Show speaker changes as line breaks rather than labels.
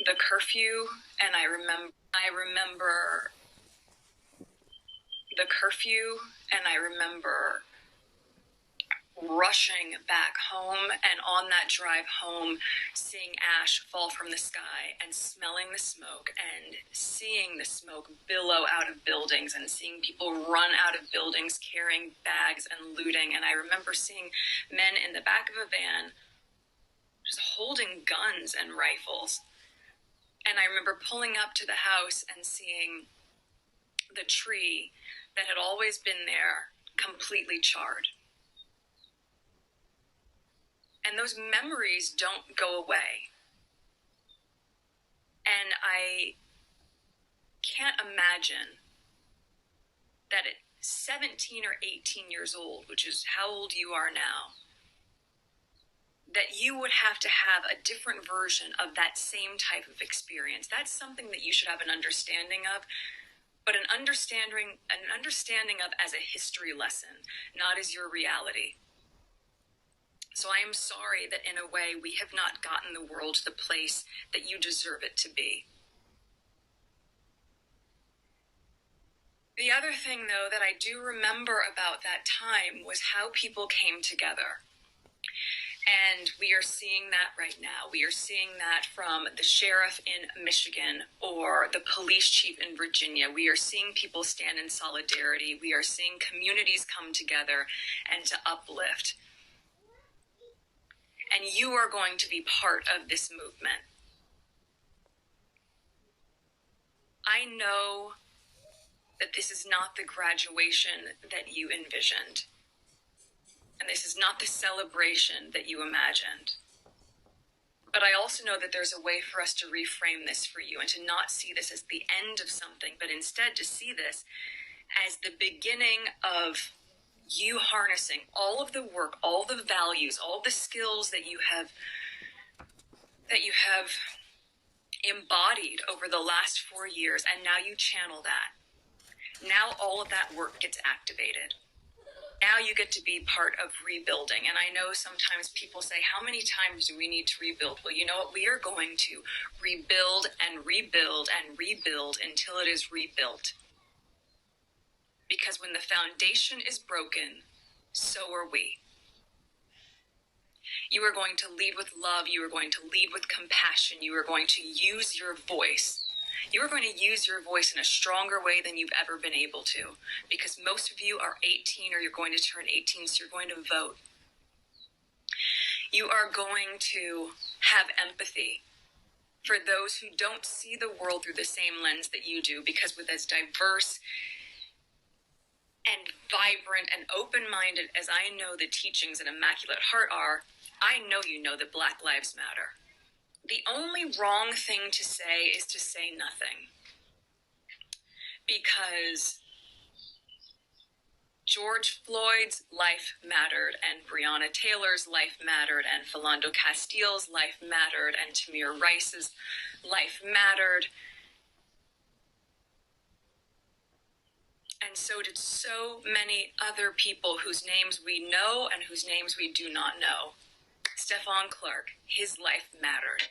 the curfew, and I remember the curfew, and I remember rushing back home, and on that drive home, seeing ash fall from the sky and smelling the smoke and seeing the smoke billow out of buildings and seeing people run out of buildings carrying bags and looting. And I remember seeing men in the back of a van just holding guns and rifles. And I remember pulling up to the house and seeing the tree that had always been there completely charred. And those memories don't go away. And I can't imagine that at 17 or 18 years old, which is how old you are now, that you would have to have a different version of that same type of experience. That's something that you should have an understanding of, but an understanding of as a history lesson, not as your reality. So I am sorry that in a way we have not gotten the world to the place that you deserve it to be. The other thing, though, that I do remember about that time was how people came together. And we are seeing that right now. We are seeing that from the sheriff in Michigan or the police chief in Virginia. We are seeing people stand in solidarity. We are seeing communities come together and to uplift. And you are going to be part of this movement. I know that this is not the graduation that you envisioned. And this is not the celebration that you imagined. But I also know that there's a way for us to reframe this for you and to not see this as the end of something, but instead to see this as the beginning of you harnessing all of the work, all the values, all the skills that you have embodied over the last 4 years, and now you channel that. Now all of that work gets activated. Now you get to be part of rebuilding. And I know sometimes people say, how many times do we need to rebuild? Well, you know what? We are going to rebuild and rebuild and rebuild until it is rebuilt. Because when the foundation is broken, so are we. You are going to lead with love. You are going to lead with compassion. You are going to use your voice. You are going to use your voice in a stronger way than you've ever been able to. Because most of you are 18 or you're going to turn 18, so you're going to vote. You are going to have empathy for those who don't see the world through the same lens that you do. Because with as diverse and vibrant and open-minded as I know the teachings at Immaculate Heart are, I know you know that Black Lives Matter. The only wrong thing to say is to say nothing. Because George Floyd's life mattered, and Breonna Taylor's life mattered, and Philando Castile's life mattered, and Tamir Rice's life mattered. And so did so many other people whose names we know and whose names we do not know. Stephon Clark, his life mattered.